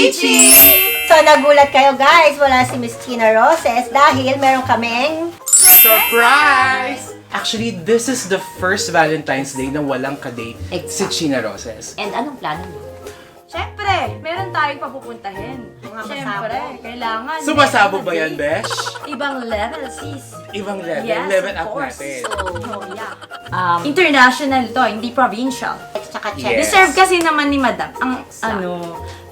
Chichi! So, nagulat kayo guys, wala si Miss Tina Roses dahil meron kaming Surprise! Actually, this is the first Valentine's Day na walang kadate si Exact. China Roses. And anong plano mo? Siyempre, meron tayong papupuntahin. Mga Siyempre, masabog. kailangan. Sumasabog ba yan, Besh? Ibang level, sis. Ibang level. Yes, Level of up course. natin. Oh, yeah. Um, International to, hindi provincial. tsaka Yes. Deserve kasi naman ni Madam ang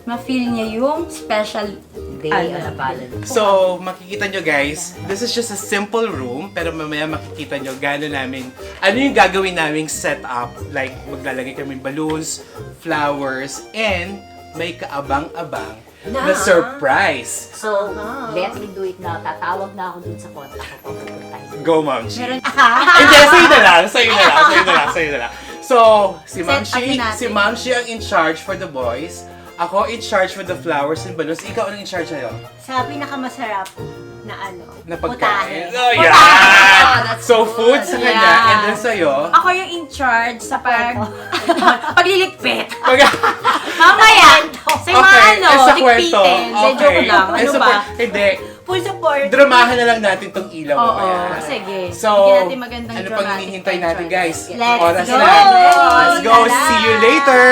ma-feel niya yung special day ano, on a Valentine's. So, makikita nyo guys, this is just a simple room, pero mamaya makikita nyo ano yung gagawin naming setup. Like, maglalagay kami balloons, flowers, and may kaabang-abang na surprise. So, let me do it now. Tatawag na ako dun sa contact ko kung pupuntahin. Go, Ma'am Chi. Meron- Hindi, sa'yo na lang. So, si Ma'am Set up Chi, natin. si Ma'am Chi ang in charge for the boys. Ako in charge for the flowers and balloons. Ikaw ang in charge sa'yo? sa pinakamasarap na Na pagkain. putahe. Oh, yeah! That's So, good. food sa kanya, Yeah. and then sa'yo. Ako yung in charge sa pagliligpit. Pag- Mamaya, sa mga sa kwento. ligpitin. Hindi, joke lang. Ay, Ano sa ba? Hindi. Full support. Dramahan na lang natin tong ilaw Oo, mamaya. sige. So, Bigyan natin magandang ano pang dramatic hinihintay natin, guys? Let's Oras go! na. Let's go! Tara! See you later!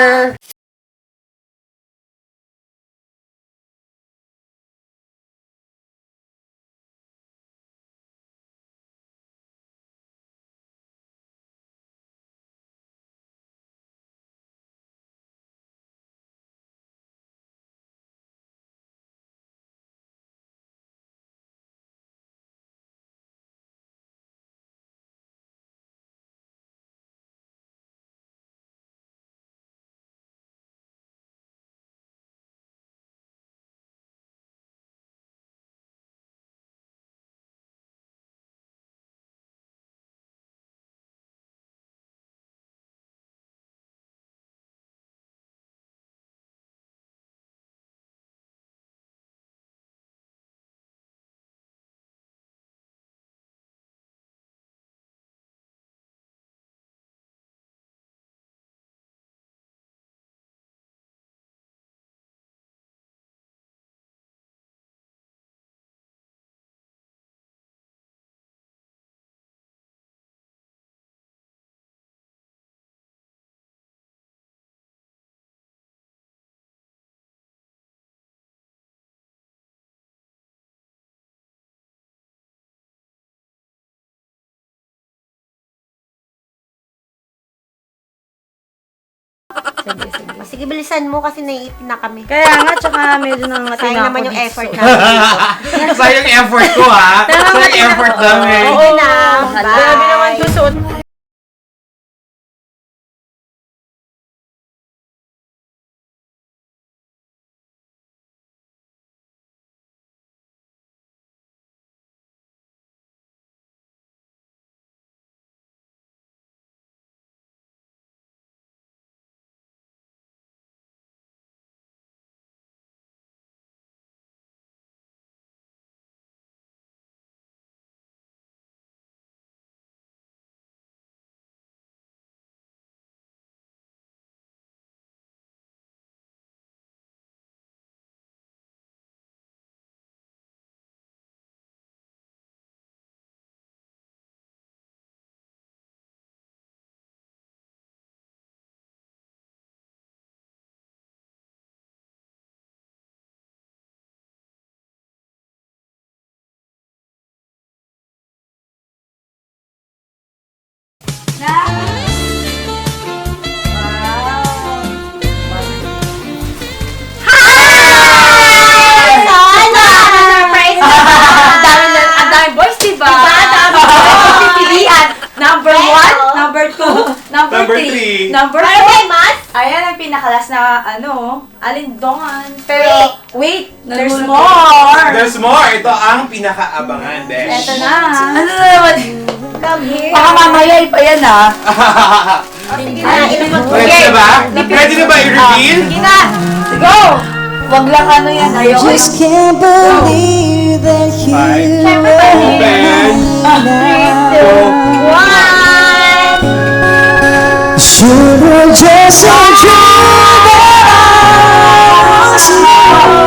Sige, bilisan mo kasi naiip na kami. Kaya nga, tsaka medyo nangatin Sayang ako naman yung dito. effort namin. Sayang effort ko, ha? Sayang effort namin. Oo na. Grabe naman Bye. susuot. Surprise na! Ang dami boys, diba? Dami Pipilian. Number one, number two, number Number three, three. number Para four. may mas? Ayan ang pinakalas na alindongan. Pero, Wait. wait, there's Nagulat more. There's more. Ito ang pinakaabangan, Besh. Eto na. Ano na naman? Come here. Baka mamaya pa yan ha. Sige na, ilapag mo. Ready na ba? Ready na ba i-reveal? Sige na. Go! Wag lang ano yan. Ayoko. Just can't believe that Five. you Open. Go. One! should have just a dream that I was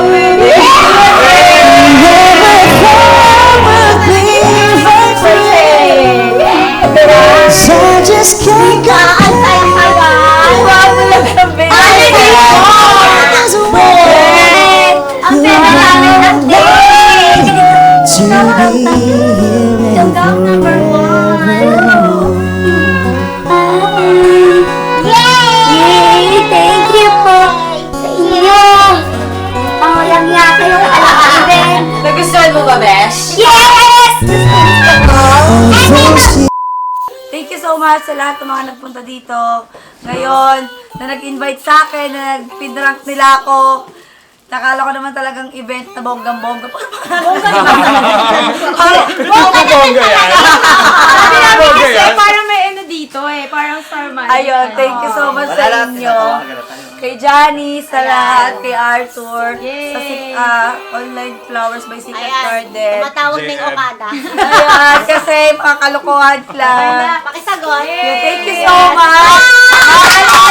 much sa lahat ng mga nagpunta dito. Ngayon, na nag-invite sa akin, na nag-pinrank nila ako. Nakala ko naman talagang event na bonggang-bongga. Bongga yan. Bongga yan. Parang may ano dito parang star man. Ayun, thank you so much sa inyo. Kay Johnny, sa lahat, kay Arthur, sa Online Flowers by Secret Garden. Tumatawag ng Okada. Ayan, kasi mga kalokohan lang. Pakisagot. Thank you so much.